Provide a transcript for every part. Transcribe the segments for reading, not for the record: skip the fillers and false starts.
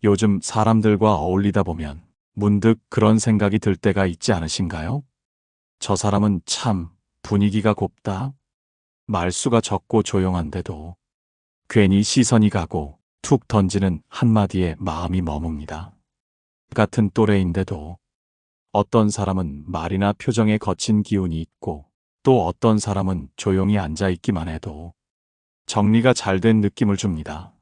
요즘 사람들과 어울리다 보면 문득 그런 생각이 들 때가 있지 않으신가요? 저 사람은 참 분위기가 곱다. 말수가 적고 조용한데도 괜히 시선이 가고 툭 던지는 한마디에 마음이 머뭅니다. 같은 또래인데도 어떤 사람은 말이나 표정에 거친 기운이 있고 또 어떤 사람은 조용히 앉아 있기만 해도 정리가 잘 된 느낌을 줍니다.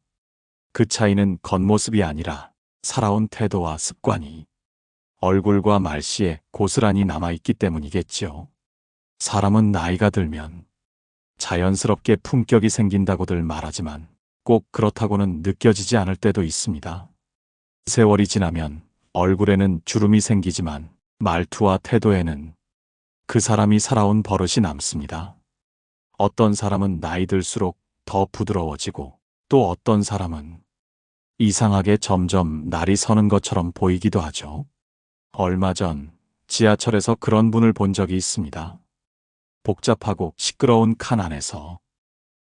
그 차이는 겉모습이 아니라 살아온 태도와 습관이 얼굴과 말씨에 고스란히 남아있기 때문이겠지요. 사람은 나이가 들면 자연스럽게 품격이 생긴다고들 말하지만 꼭 그렇다고는 느껴지지 않을 때도 있습니다. 세월이 지나면 얼굴에는 주름이 생기지만 말투와 태도에는 그 사람이 살아온 버릇이 남습니다. 어떤 사람은 나이 들수록 더 부드러워지고 또 어떤 사람은 이상하게 점점 날이 서는 것처럼 보이기도 하죠. 얼마 전 지하철에서 그런 분을 본 적이 있습니다. 복잡하고 시끄러운 칸 안에서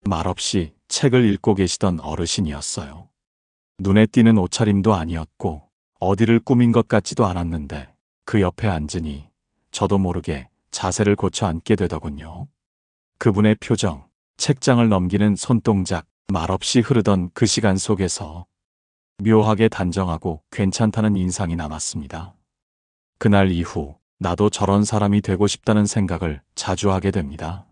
말없이 책을 읽고 계시던 어르신이었어요. 눈에 띄는 옷차림도 아니었고 어디를 꾸민 것 같지도 않았는데 그 옆에 앉으니 저도 모르게 자세를 고쳐 앉게 되더군요. 그분의 표정, 책장을 넘기는 손동작, 말없이 흐르던 그 시간 속에서 묘하게 단정하고 괜찮다는 인상이 남았습니다. 그날 이후 나도 저런 사람이 되고 싶다는 생각을 자주 하게 됩니다.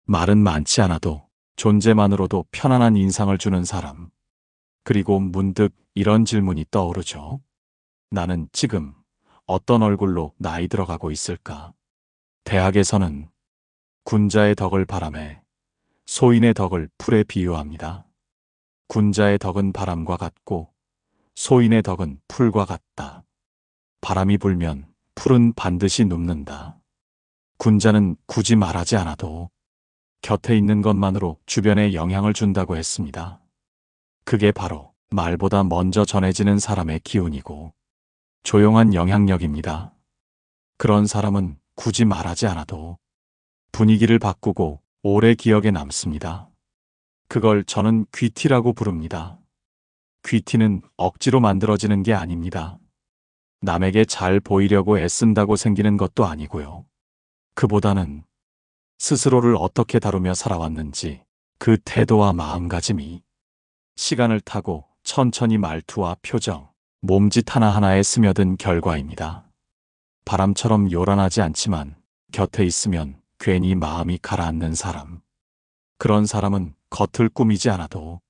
말은 많지 않아도 존재만으로도 편안한 인상을 주는 사람. 그리고 문득 이런 질문이 떠오르죠. 나는 지금 어떤 얼굴로 나이 들어가고 있을까? 대학에서는 군자의 덕을 바람에 소인의 덕을 풀에 비유합니다. 군자의 덕은 바람과 같고 소인의 덕은 풀과 같다. 바람이 불면 풀은 반드시 눕는다. 군자는 굳이 말하지 않아도 곁에 있는 것만으로 주변에 영향을 준다고 했습니다. 그게 바로 말보다 먼저 전해지는 사람의 기운이고 조용한 영향력입니다. 그런 사람은 굳이 말하지 않아도 분위기를 바꾸고 오래 기억에 남습니다. 그걸 저는 귀티라고 부릅니다. 귀티는 억지로 만들어지는 게 아닙니다. 남에게 잘 보이려고 애쓴다고 생기는 것도 아니고요. 그보다는 스스로를 어떻게 다루며 살아왔는지 그 태도와 마음가짐이 시간을 타고 천천히 말투와 표정, 몸짓 하나하나에 스며든 결과입니다. 바람처럼 요란하지 않지만 곁에 있으면 괜히 마음이 가라앉는 사람. 그런 사람은 겉을 꾸미지 않아도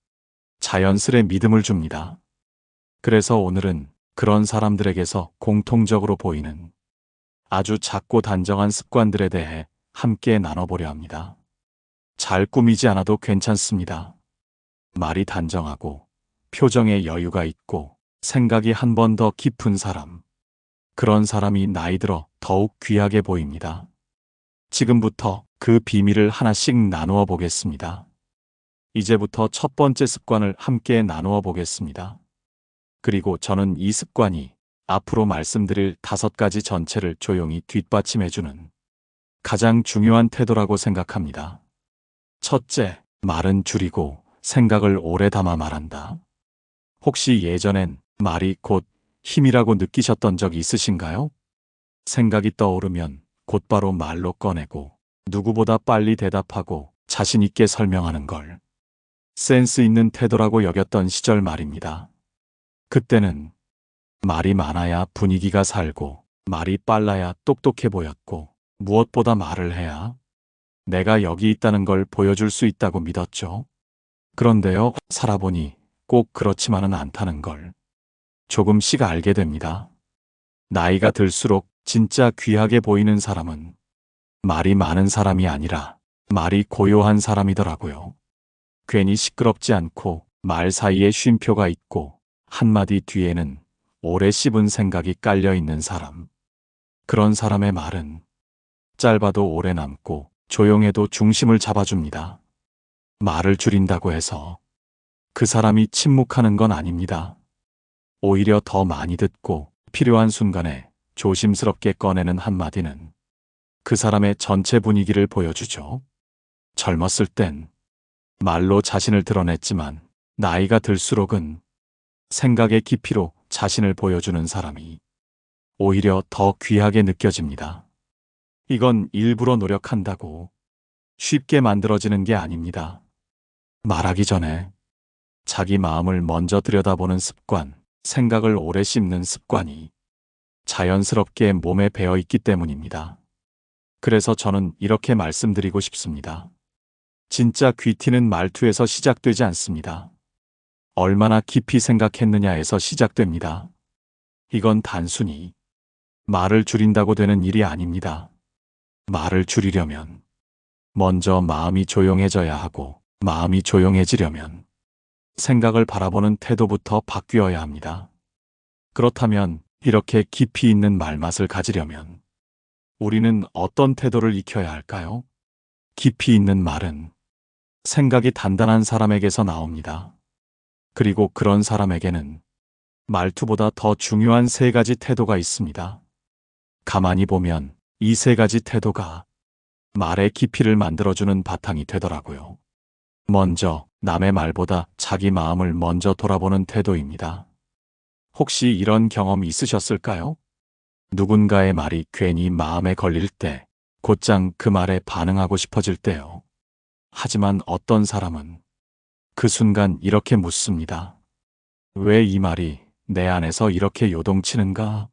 자연스레 믿음을 줍니다. 그래서 오늘은 그런 사람들에게서 공통적으로 보이는 아주 작고 단정한 습관들에 대해 함께 나눠보려 합니다. 잘 꾸미지 않아도 괜찮습니다. 말이 단정하고 표정에 여유가 있고 생각이 한 번 더 깊은 사람. 그런 사람이 나이 들어 더욱 귀하게 보입니다. 지금부터 그 비밀을 하나씩 나누어 보겠습니다. 이제부터 첫 번째 습관을 함께 나누어 보겠습니다. 그리고 저는 이 습관이 앞으로 말씀드릴 5가지 전체를 조용히 뒷받침해주는 가장 중요한 태도라고 생각합니다. 첫째, 말은 줄이고 생각을 오래 담아 말한다. 혹시 예전엔 말이 곧 힘이라고 느끼셨던 적 있으신가요? 생각이 떠오르면 곧바로 말로 꺼내고 누구보다 빨리 대답하고 자신 있게 설명하는 걸 센스 있는 태도라고 여겼던 시절 말입니다. 그때는 말이 많아야 분위기가 살고 말이 빨라야 똑똑해 보였고 무엇보다 말을 해야 내가 여기 있다는 걸 보여줄 수 있다고 믿었죠. 그런데요, 살아보니 꼭 그렇지만은 않다는 걸 조금씩 알게 됩니다. 나이가 들수록 진짜 귀하게 보이는 사람은 말이 많은 사람이 아니라 말이 고요한 사람이더라고요. 괜히 시끄럽지 않고 말 사이에 쉼표가 있고 한마디 뒤에는 오래 씹은 생각이 깔려 있는 사람. 그런 사람의 말은 짧아도 오래 남고 조용해도 중심을 잡아줍니다. 말을 줄인다고 해서 그 사람이 침묵하는 건 아닙니다. 오히려 더 많이 듣고 필요한 순간에 조심스럽게 꺼내는 한마디는 그 사람의 전체 분위기를 보여주죠. 젊었을 땐 말로 자신을 드러냈지만 나이가 들수록은 생각의 깊이로 자신을 보여주는 사람이 오히려 더 귀하게 느껴집니다. 이건 일부러 노력한다고 쉽게 만들어지는 게 아닙니다. 말하기 전에 자기 마음을 먼저 들여다보는 습관, 생각을 오래 씹는 습관이 자연스럽게 몸에 배어 있기 때문입니다. 그래서 저는 이렇게 말씀드리고 싶습니다. 진짜 귀티는 말투에서 시작되지 않습니다. 얼마나 깊이 생각했느냐에서 시작됩니다. 이건 단순히 말을 줄인다고 되는 일이 아닙니다. 말을 줄이려면 먼저 마음이 조용해져야 하고, 마음이 조용해지려면 생각을 바라보는 태도부터 바뀌어야 합니다. 그렇다면 이렇게 깊이 있는 말맛을 가지려면 우리는 어떤 태도를 익혀야 할까요? 깊이 있는 말은 생각이 단단한 사람에게서 나옵니다. 그리고 그런 사람에게는 말투보다 더 중요한 세 가지 태도가 있습니다. 가만히 보면 이 세 가지 태도가 말의 깊이를 만들어주는 바탕이 되더라고요. 먼저 남의 말보다 자기 마음을 먼저 돌아보는 태도입니다. 혹시 이런 경험 있으셨을까요? 누군가의 말이 괜히 마음에 걸릴 때, 곧장 그 말에 반응하고 싶어질 때요. 하지만 어떤 사람은 그 순간 이렇게 묻습니다. 왜 이 말이 내 안에서 이렇게 요동치는가?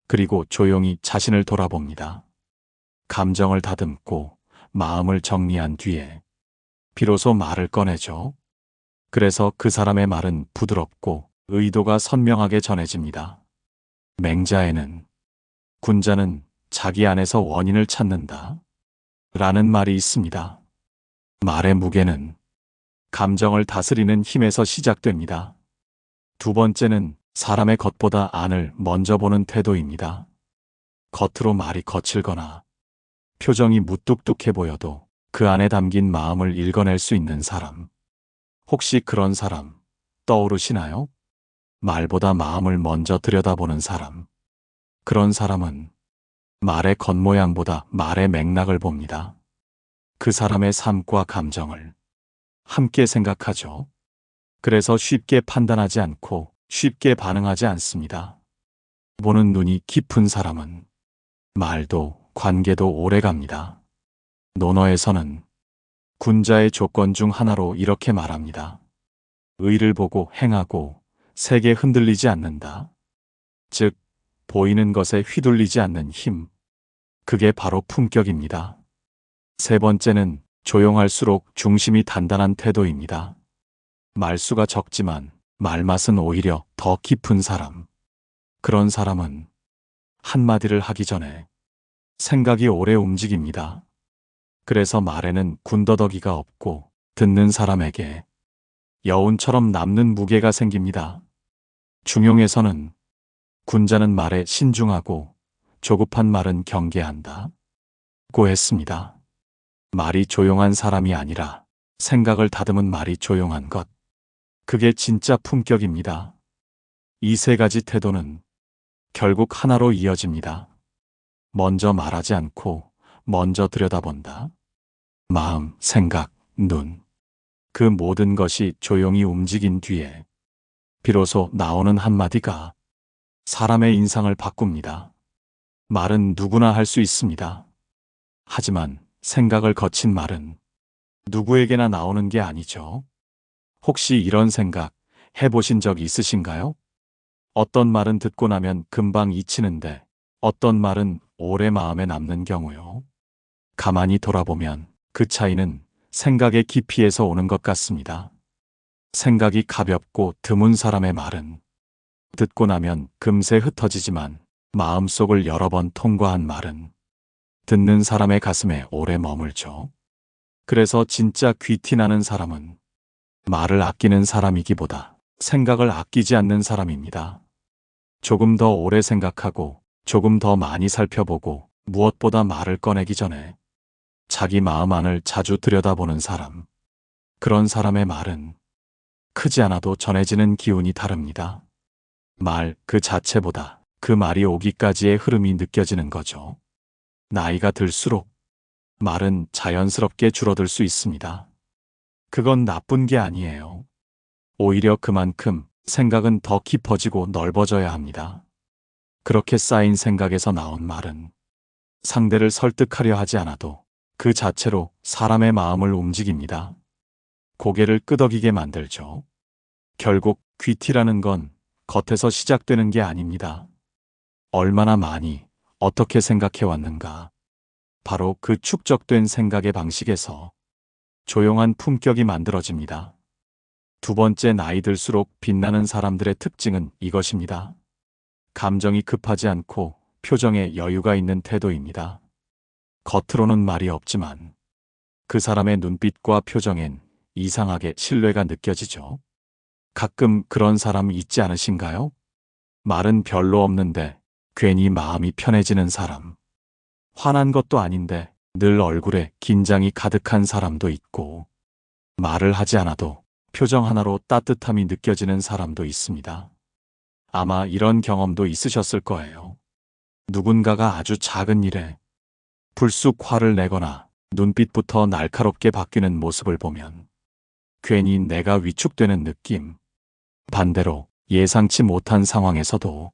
그리고 조용히 자신을 돌아봅니다. 감정을 다듬고 마음을 정리한 뒤에 비로소 말을 꺼내죠. 그래서 그 사람의 말은 부드럽고 의도가 선명하게 전해집니다. 맹자에는 군자는 자기 안에서 원인을 찾는다 라는 말이 있습니다. 말의 무게는 감정을 다스리는 힘에서 시작됩니다. 두 번째는 사람의 겉보다 안을 먼저 보는 태도입니다. 겉으로 말이 거칠거나 표정이 무뚝뚝해 보여도 그 안에 담긴 마음을 읽어낼 수 있는 사람. 혹시 그런 사람 떠오르시나요? 말보다 마음을 먼저 들여다보는 사람. 그런 사람은 말의 겉모양보다 말의 맥락을 봅니다. 그 사람의 삶과 감정을 함께 생각하죠. 그래서 쉽게 판단하지 않고 쉽게 반응하지 않습니다. 보는 눈이 깊은 사람은 말도 관계도 오래 갑니다. 논어에서는 군자의 조건 중 하나로 이렇게 말합니다. 의를 보고 행하고 세게 흔들리지 않는다. 즉, 보이는 것에 휘둘리지 않는 힘. 그게 바로 품격입니다. 세 번째는 조용할수록 중심이 단단한 태도입니다. 말수가 적지만 말맛은 오히려 더 깊은 사람. 그런 사람은 한마디를 하기 전에 생각이 오래 움직입니다. 그래서 말에는 군더더기가 없고 듣는 사람에게 여운처럼 남는 무게가 생깁니다. 중용에서는 군자는 말에 신중하고 조급한 말은 경계한다 고 했습니다. 말이 조용한 사람이 아니라 생각을 다듬은 말이 조용한 것. 그게 진짜 품격입니다. 이 세 가지 태도는 결국 하나로 이어집니다. 먼저 말하지 않고 먼저 들여다본다. 마음, 생각, 눈. 그 모든 것이 조용히 움직인 뒤에 비로소 나오는 한마디가 사람의 인상을 바꿉니다. 말은 누구나 할 수 있습니다. 하지만 생각을 거친 말은 누구에게나 나오는 게 아니죠. 혹시 이런 생각 해보신 적 있으신가요? 어떤 말은 듣고 나면 금방 잊히는데 어떤 말은 오래 마음에 남는 경우요. 가만히 돌아보면 그 차이는 생각의 깊이에서 오는 것 같습니다. 생각이 가볍고 드문 사람의 말은 듣고 나면 금세 흩어지지만 마음속을 여러 번 통과한 말은 듣는 사람의 가슴에 오래 머물죠. 그래서 진짜 귀티나는 사람은 말을 아끼는 사람이기보다 생각을 아끼지 않는 사람입니다. 조금 더 오래 생각하고 조금 더 많이 살펴보고 무엇보다 말을 꺼내기 전에 자기 마음 안을 자주 들여다보는 사람. 그런 사람의 말은 크지 않아도 전해지는 기운이 다릅니다. 말 그 자체보다 그 말이 오기까지의 흐름이 느껴지는 거죠. 나이가 들수록 말은 자연스럽게 줄어들 수 있습니다. 그건 나쁜 게 아니에요. 오히려 그만큼 생각은 더 깊어지고 넓어져야 합니다. 그렇게 쌓인 생각에서 나온 말은 상대를 설득하려 하지 않아도 그 자체로 사람의 마음을 움직입니다. 고개를 끄덕이게 만들죠. 결국 귀티라는 건 겉에서 시작되는 게 아닙니다. 얼마나 많이 어떻게 생각해 왔는가. 바로 그 축적된 생각의 방식에서 조용한 품격이 만들어집니다. 두 번째, 나이 들수록 빛나는 사람들의 특징은 이것입니다. 감정이 급하지 않고 표정에 여유가 있는 태도입니다. 겉으로는 말이 없지만 그 사람의 눈빛과 표정엔 이상하게 신뢰가 느껴지죠. 가끔 그런 사람 있지 않으신가요? 말은 별로 없는데 괜히 마음이 편해지는 사람. 화난 것도 아닌데 늘 얼굴에 긴장이 가득한 사람도 있고, 말을 하지 않아도 표정 하나로 따뜻함이 느껴지는 사람도 있습니다. 아마 이런 경험도 있으셨을 거예요. 누군가가 아주 작은 일에 불쑥 화를 내거나 눈빛부터 날카롭게 바뀌는 모습을 보면 괜히 내가 위축되는 느낌. 반대로 예상치 못한 상황에서도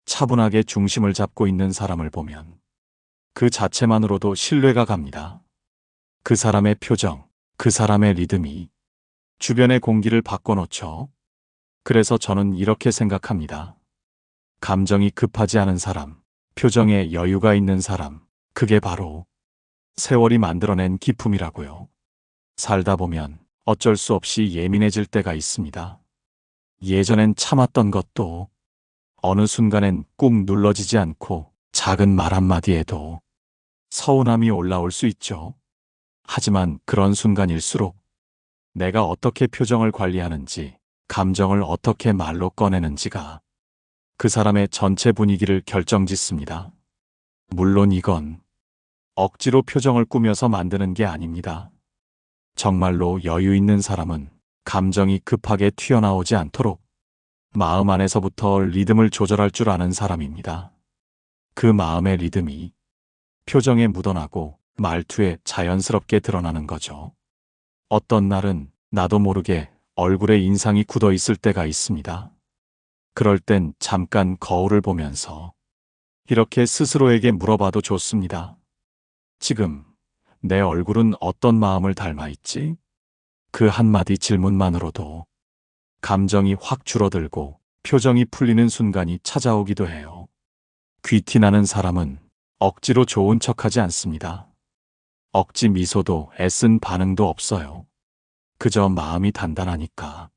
차분하게 중심을 잡고 있는 사람을 보면 그 자체만으로도 신뢰가 갑니다. 그 사람의 표정, 그 사람의 리듬이 주변의 공기를 바꿔놓죠. 그래서 저는 이렇게 생각합니다. 감정이 급하지 않은 사람, 표정에 여유가 있는 사람, 그게 바로 세월이 만들어낸 기품이라고요. 살다 보면 어쩔 수 없이 예민해질 때가 있습니다. 예전엔 참았던 것도 어느 순간엔 꾹 눌러지지 않고 작은 말 한마디에도 서운함이 올라올 수 있죠. 하지만 그런 순간일수록 내가 어떻게 표정을 관리하는지, 감정을 어떻게 말로 꺼내는지가 그 사람의 전체 분위기를 결정짓습니다. 물론 이건 억지로 표정을 꾸며서 만드는 게 아닙니다. 정말로 여유 있는 사람은 감정이 급하게 튀어나오지 않도록 마음 안에서부터 리듬을 조절할 줄 아는 사람입니다. 그 마음의 리듬이 표정에 묻어나고 말투에 자연스럽게 드러나는 거죠. 어떤 날은 나도 모르게 얼굴에 인상이 굳어 있을 때가 있습니다. 그럴 땐 잠깐 거울을 보면서 이렇게 스스로에게 물어봐도 좋습니다. 지금 내 얼굴은 어떤 마음을 닮아 있지? 그 한마디 질문만으로도 감정이 확 줄어들고 표정이 풀리는 순간이 찾아오기도 해요. 귀티나는 사람은 억지로 좋은 척하지 않습니다. 억지 미소도 애쓴 반응도 없어요. 그저 마음이 단단하니까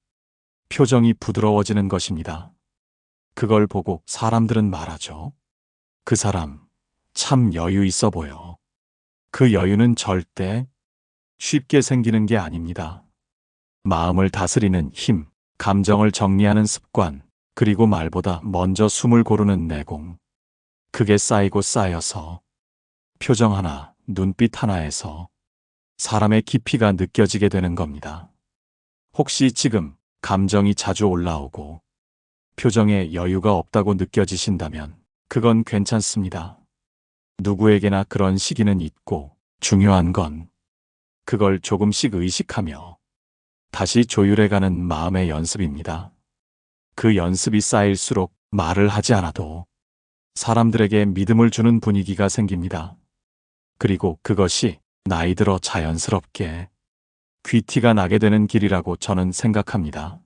표정이 부드러워지는 것입니다. 그걸 보고 사람들은 말하죠. 그 사람 참 여유 있어 보여. 그 여유는 절대 쉽게 생기는 게 아닙니다. 마음을 다스리는 힘, 감정을 정리하는 습관, 그리고 말보다 먼저 숨을 고르는 내공. 그게 쌓이고 쌓여서 표정 하나, 눈빛 하나에서 사람의 깊이가 느껴지게 되는 겁니다. 혹시 지금 감정이 자주 올라오고 표정에 여유가 없다고 느껴지신다면 그건 괜찮습니다. 누구에게나 그런 시기는 있고, 중요한 건 그걸 조금씩 의식하며 다시 조율해가는 마음의 연습입니다. 그 연습이 쌓일수록 말을 하지 않아도 사람들에게 믿음을 주는 분위기가 생깁니다. 그리고 그것이 나이 들어 자연스럽게 귀티가 나게 되는 길이라고 저는 생각합니다.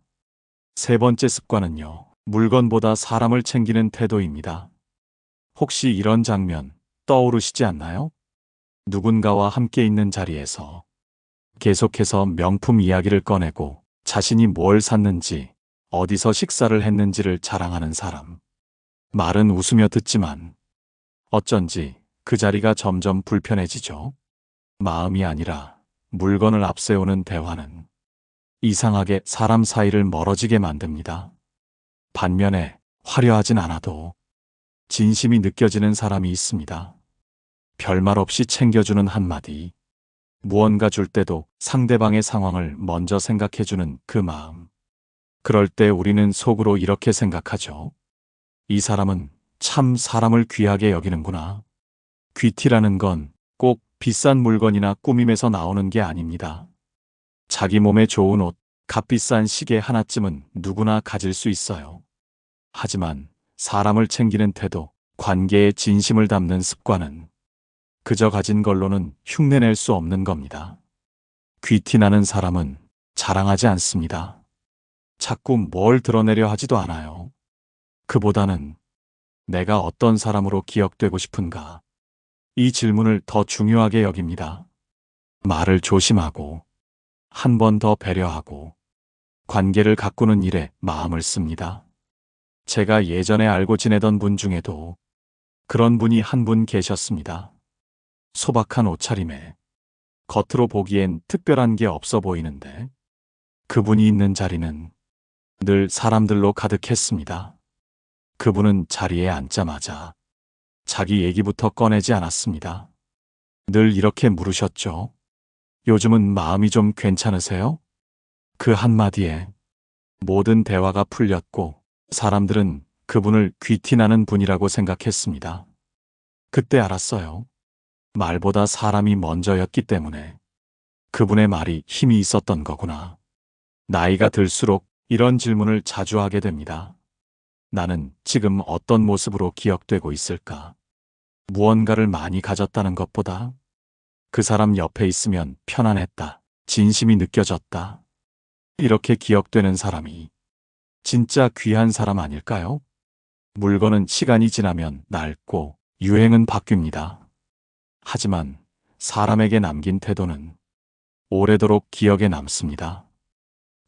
세 번째 습관은요, 물건보다 사람을 챙기는 태도입니다. 혹시 이런 장면 떠오르시지 않나요? 누군가와 함께 있는 자리에서 계속해서 명품 이야기를 꺼내고 자신이 뭘 샀는지, 어디서 식사를 했는지를 자랑하는 사람. 말은 웃으며 듣지만 어쩐지 그 자리가 점점 불편해지죠. 마음이 아니라 물건을 앞세우는 대화는 이상하게 사람 사이를 멀어지게 만듭니다. 반면에 화려하진 않아도 진심이 느껴지는 사람이 있습니다. 별말 없이 챙겨주는 한마디, 무언가 줄 때도 상대방의 상황을 먼저 생각해주는 그 마음. 그럴 때 우리는 속으로 이렇게 생각하죠. 이 사람은 참 사람을 귀하게 여기는구나. 귀티라는 건 꼭 비싼 물건이나 꾸밈에서 나오는 게 아닙니다. 자기 몸에 좋은 옷, 값비싼 시계 하나쯤은 누구나 가질 수 있어요. 하지만 사람을 챙기는 태도, 관계에 진심을 담는 습관은 그저 가진 걸로는 흉내낼 수 없는 겁니다. 귀티나는 사람은 자랑하지 않습니다. 자꾸 뭘 드러내려 하지도 않아요. 그보다는 내가 어떤 사람으로 기억되고 싶은가? 이 질문을 더 중요하게 여깁니다. 말을 조심하고 한 번 더 배려하고 관계를 가꾸는 일에 마음을 씁니다. 제가 예전에 알고 지내던 분 중에도 그런 분이 한 분 계셨습니다. 소박한 옷차림에 겉으로 보기엔 특별한 게 없어 보이는데 그분이 있는 자리는 늘 사람들로 가득했습니다. 그분은 자리에 앉자마자 자기 얘기부터 꺼내지 않았습니다. 늘 이렇게 물으셨죠. 요즘은 마음이 좀 괜찮으세요? 그 한마디에 모든 대화가 풀렸고 사람들은 그분을 귀티나는 분이라고 생각했습니다. 그때 알았어요. 말보다 사람이 먼저였기 때문에 그분의 말이 힘이 있었던 거구나. 나이가 들수록 이런 질문을 자주 하게 됩니다. 나는 지금 어떤 모습으로 기억되고 있을까? 무언가를 많이 가졌다는 것보다 그 사람 옆에 있으면 편안했다. 진심이 느껴졌다. 이렇게 기억되는 사람이 진짜 귀한 사람 아닐까요? 물건은 시간이 지나면 낡고 유행은 바뀝니다. 하지만 사람에게 남긴 태도는 오래도록 기억에 남습니다.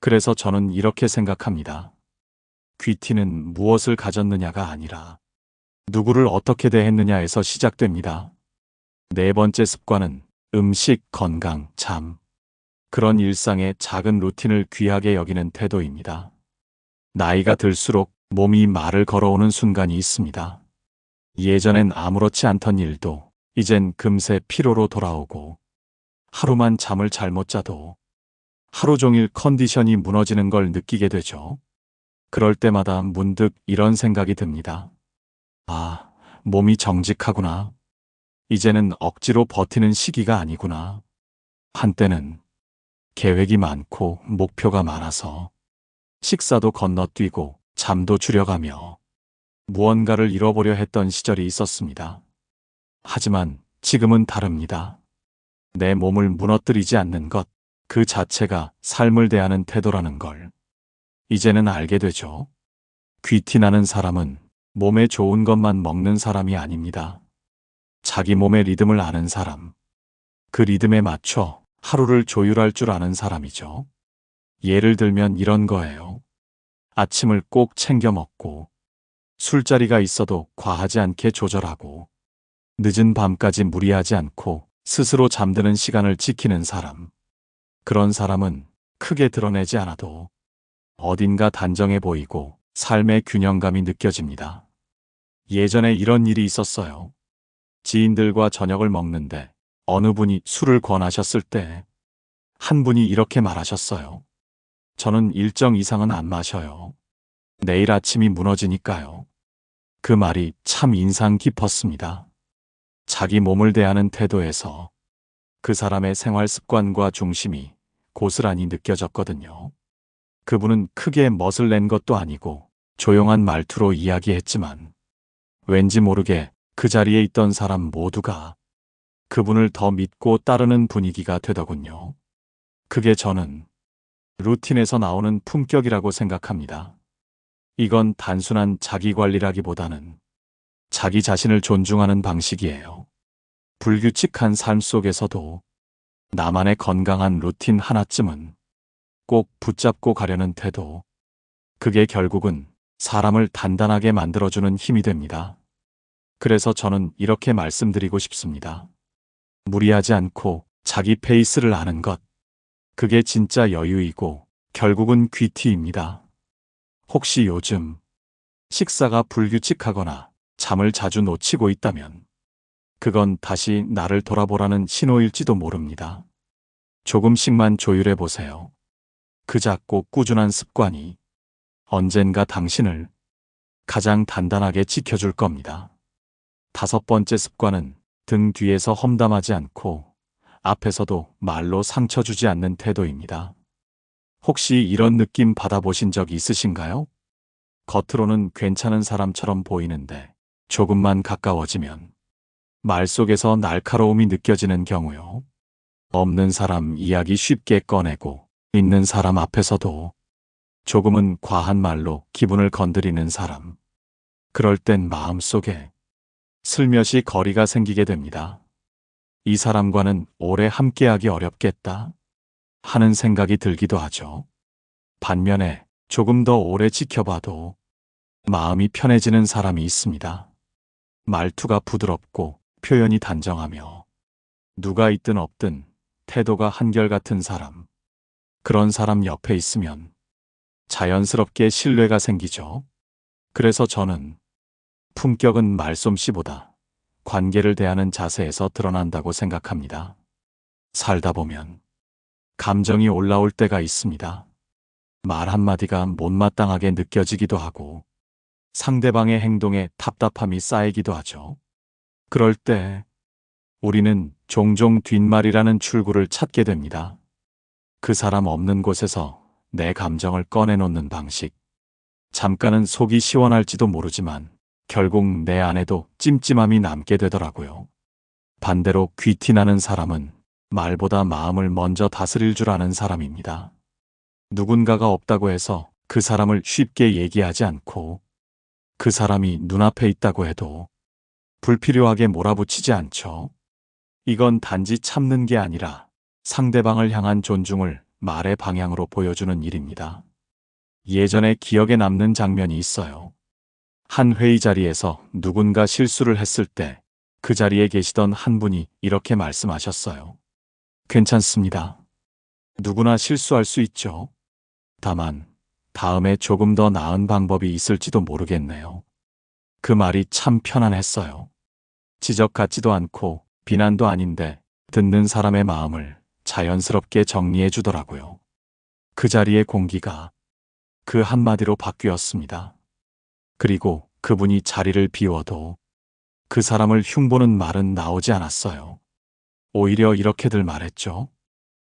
그래서 저는 이렇게 생각합니다. 귀티는 무엇을 가졌느냐가 아니라 누구를 어떻게 대했느냐에서 시작됩니다. 네 번째 습관은 음식, 건강, 잠. 그런 일상의 작은 루틴을 귀하게 여기는 태도입니다. 나이가 들수록 몸이 말을 걸어오는 순간이 있습니다. 예전엔 아무렇지 않던 일도 이젠 금세 피로로 돌아오고 하루만 잠을 잘못 자도 하루 종일 컨디션이 무너지는 걸 느끼게 되죠. 그럴 때마다 문득 이런 생각이 듭니다. 아, 몸이 정직하구나. 이제는 억지로 버티는 시기가 아니구나. 한때는 계획이 많고 목표가 많아서 식사도 건너뛰고 잠도 줄여가며 무언가를 이뤄보려 했던 시절이 있었습니다. 하지만 지금은 다릅니다. 내 몸을 무너뜨리지 않는 것, 그 자체가 삶을 대하는 태도라는 걸 이제는 알게 되죠. 귀티나는 사람은 몸에 좋은 것만 먹는 사람이 아닙니다. 자기 몸의 리듬을 아는 사람, 그 리듬에 맞춰 하루를 조율할 줄 아는 사람이죠. 예를 들면 이런 거예요. 아침을 꼭 챙겨 먹고 술자리가 있어도 과하지 않게 조절하고 늦은 밤까지 무리하지 않고 스스로 잠드는 시간을 지키는 사람. 그런 사람은 크게 드러내지 않아도 어딘가 단정해 보이고 삶의 균형감이 느껴집니다. 예전에 이런 일이 있었어요. 지인들과 저녁을 먹는데 어느 분이 술을 권하셨을 때 한 분이 이렇게 말하셨어요. 저는 일정 이상은 안 마셔요. 내일 아침이 무너지니까요. 그 말이 참 인상 깊었습니다. 자기 몸을 대하는 태도에서 그 사람의 생활 습관과 중심이 고스란히 느껴졌거든요. 그분은 크게 멋을 낸 것도 아니고 조용한 말투로 이야기했지만 왠지 모르게 그 자리에 있던 사람 모두가 그분을 더 믿고 따르는 분위기가 되더군요. 그게 저는 루틴에서 나오는 품격이라고 생각합니다. 이건 단순한 자기 관리라기보다는 자기 자신을 존중하는 방식이에요. 불규칙한 삶 속에서도 나만의 건강한 루틴 하나쯤은 꼭 붙잡고 가려는 태도. 그게 결국은 사람을 단단하게 만들어주는 힘이 됩니다. 그래서 저는 이렇게 말씀드리고 싶습니다. 무리하지 않고 자기 페이스를 아는 것. 그게 진짜 여유이고 결국은 귀티입니다. 혹시 요즘 식사가 불규칙하거나 잠을 자주 놓치고 있다면 그건 다시 나를 돌아보라는 신호일지도 모릅니다. 조금씩만 조율해 보세요. 그 작고 꾸준한 습관이 언젠가 당신을 가장 단단하게 지켜줄 겁니다. 다섯 번째 습관은 등 뒤에서 험담하지 않고 앞에서도 말로 상처 주지 않는 태도입니다. 혹시 이런 느낌 받아보신 적 있으신가요? 겉으로는 괜찮은 사람처럼 보이는데 조금만 가까워지면 말 속에서 날카로움이 느껴지는 경우요. 없는 사람 이야기 쉽게 꺼내고 있는 사람 앞에서도 조금은 과한 말로 기분을 건드리는 사람. 그럴 땐 마음속에 슬며시 거리가 생기게 됩니다. 이 사람과는 오래 함께하기 어렵겠다 하는 생각이 들기도 하죠. 반면에 조금 더 오래 지켜봐도 마음이 편해지는 사람이 있습니다. 말투가 부드럽고 표현이 단정하며 누가 있든 없든 태도가 한결같은 사람. 그런 사람 옆에 있으면 자연스럽게 신뢰가 생기죠. 그래서 저는 품격은 말솜씨보다 관계를 대하는 자세에서 드러난다고 생각합니다. 살다 보면 감정이 올라올 때가 있습니다. 말 한마디가 못마땅하게 느껴지기도 하고 상대방의 행동에 답답함이 쌓이기도 하죠. 그럴 때 우리는 종종 뒷말이라는 출구를 찾게 됩니다. 그 사람 없는 곳에서 내 감정을 꺼내놓는 방식. 잠깐은 속이 시원할지도 모르지만 결국 내 안에도 찜찜함이 남게 되더라고요. 반대로 귀티나는 사람은 말보다 마음을 먼저 다스릴 줄 아는 사람입니다. 누군가가 없다고 해서 그 사람을 쉽게 얘기하지 않고 그 사람이 눈앞에 있다고 해도 불필요하게 몰아붙이지 않죠. 이건 단지 참는 게 아니라 상대방을 향한 존중을 말의 방향으로 보여주는 일입니다. 예전에 기억에 남는 장면이 있어요. 한 회의 자리에서 누군가 실수를 했을 때 그 자리에 계시던 한 분이 이렇게 말씀하셨어요. 괜찮습니다. 누구나 실수할 수 있죠. 다만 다음에 조금 더 나은 방법이 있을지도 모르겠네요. 그 말이 참 편안했어요. 지적 같지도 않고 비난도 아닌데 듣는 사람의 마음을 자연스럽게 정리해 주더라고요. 그 자리의 공기가 그 한마디로 바뀌었습니다. 그리고 그분이 자리를 비워도 그 사람을 흉보는 말은 나오지 않았어요. 오히려 이렇게들 말했죠.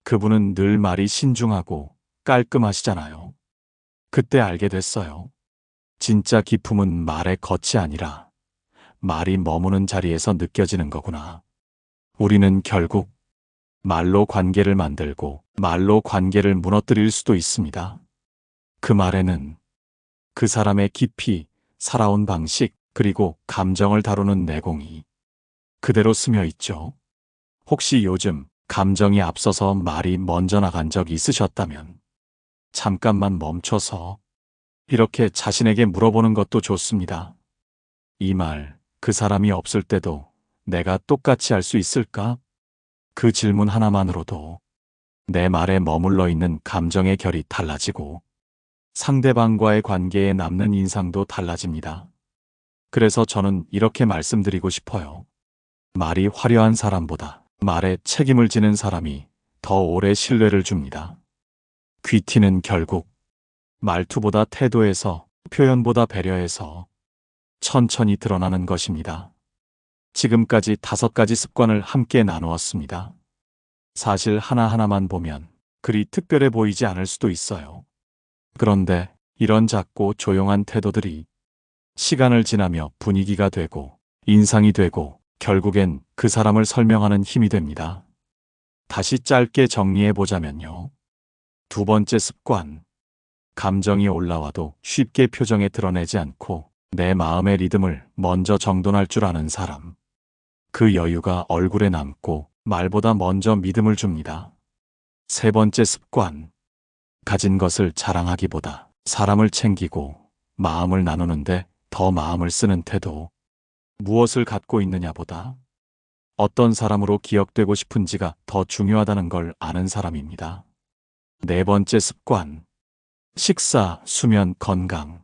그분은 늘 말이 신중하고 깔끔하시잖아요. 그때 알게 됐어요. 진짜 기품은 말의 겉이 아니라 말이 머무는 자리에서 느껴지는 거구나. 우리는 결국 말로 관계를 만들고 말로 관계를 무너뜨릴 수도 있습니다. 그 말에는 그 사람의 깊이, 살아온 방식, 그리고 감정을 다루는 내공이 그대로 스며 있죠. 혹시 요즘 감정이 앞서서 말이 먼저 나간 적이 있으셨다면 잠깐만 멈춰서 이렇게 자신에게 물어보는 것도 좋습니다. 이 말, 그 사람이 없을 때도 내가 똑같이 할 수 있을까? 그 질문 하나만으로도 내 말에 머물러 있는 감정의 결이 달라지고 상대방과의 관계에 남는 인상도 달라집니다. 그래서 저는 이렇게 말씀드리고 싶어요. 말이 화려한 사람보다 말에 책임을 지는 사람이 더 오래 신뢰를 줍니다. 귀티는 결국 말투보다 태도에서, 표현보다 배려에서 천천히 드러나는 것입니다. 지금까지 5가지 습관을 함께 나누었습니다. 사실 하나하나만 보면 그리 특별해 보이지 않을 수도 있어요. 그런데 이런 작고 조용한 태도들이 시간을 지나며 분위기가 되고 인상이 되고 결국엔 그 사람을 설명하는 힘이 됩니다. 다시 짧게 정리해 보자면요. 2번째 습관. 감정이 올라와도 쉽게 표정에 드러내지 않고 내 마음의 리듬을 먼저 정돈할 줄 아는 사람. 그 여유가 얼굴에 남고 말보다 먼저 믿음을 줍니다. 3번째 습관. 가진 것을 자랑하기보다 사람을 챙기고 마음을 나누는데 더 마음을 쓰는 태도. 무엇을 갖고 있느냐보다 어떤 사람으로 기억되고 싶은지가 더 중요하다는 걸 아는 사람입니다. 4번째 습관. 식사, 수면, 건강.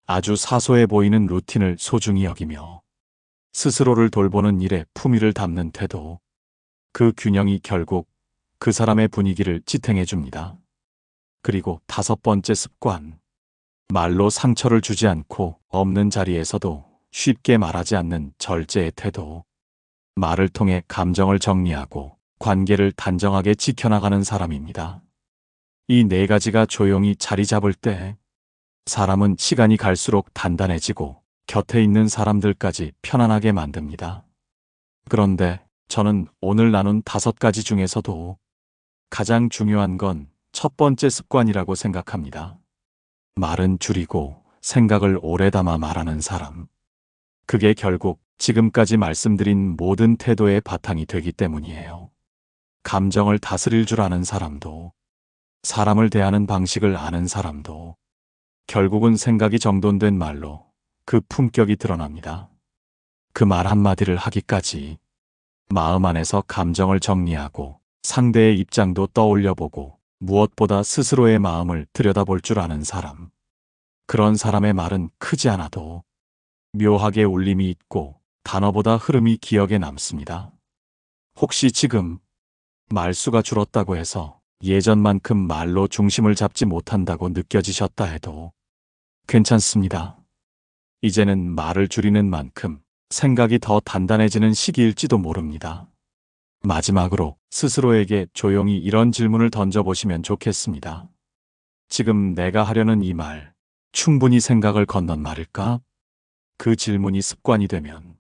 아주 사소해 보이는 루틴을 소중히 여기며 스스로를 돌보는 일에 품위를 담는 태도. 그 균형이 결국 그 사람의 분위기를 지탱해 줍니다. 그리고 5번째 습관. 말로 상처를 주지 않고 없는 자리에서도 쉽게 말하지 않는 절제의 태도. 말을 통해 감정을 정리하고 관계를 단정하게 지켜나가는 사람입니다. 이 네 가지가 조용히 자리 잡을 때 사람은 시간이 갈수록 단단해지고 곁에 있는 사람들까지 편안하게 만듭니다. 그런데 저는 오늘 나눈 5가지 중에서도 가장 중요한 건 첫 번째 습관이라고 생각합니다. 말은 줄이고 생각을 오래 담아 말하는 사람. 그게 결국 지금까지 말씀드린 모든 태도의 바탕이 되기 때문이에요. 감정을 다스릴 줄 아는 사람도, 사람을 대하는 방식을 아는 사람도 결국은 생각이 정돈된 말로 그 품격이 드러납니다. 그 말 한마디를 하기까지 마음 안에서 감정을 정리하고 상대의 입장도 떠올려보고 무엇보다 스스로의 마음을 들여다볼 줄 아는 사람. 그런 사람의 말은 크지 않아도 묘하게 울림이 있고 단어보다 흐름이 기억에 남습니다. 혹시 지금 말수가 줄었다고 해서 예전만큼 말로 중심을 잡지 못한다고 느껴지셨다 해도 괜찮습니다. 이제는 말을 줄이는 만큼 생각이 더 단단해지는 시기일지도 모릅니다. 마지막으로 스스로에게 조용히 이런 질문을 던져보시면 좋겠습니다. 지금 내가 하려는 이 말, 충분히 생각을 건넌 말일까? 그 질문이 습관이 되면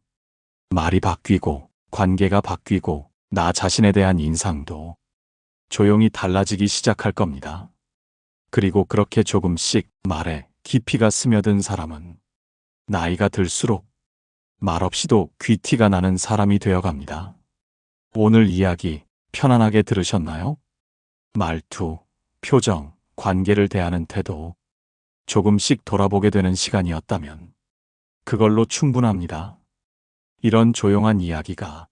말이 바뀌고 관계가 바뀌고 나 자신에 대한 인상도 조용히 달라지기 시작할 겁니다. 그리고 그렇게 조금씩 말에 깊이가 스며든 사람은 나이가 들수록 말없이도 귀티가 나는 사람이 되어갑니다. 오늘 이야기 편안하게 들으셨나요? 말투, 표정, 관계를 대하는 태도, 조금씩 돌아보게 되는 시간이었다면 그걸로 충분합니다. 이런 조용한 이야기가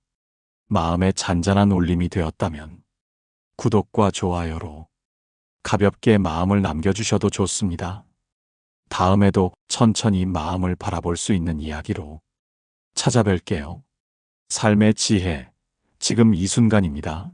마음에 잔잔한 울림이 되었다면 구독과 좋아요로 가볍게 마음을 남겨주셔도 좋습니다. 다음에도 천천히 마음을 바라볼 수 있는 이야기로 찾아뵐게요. 삶의 지혜, 지금 이 순간입니다.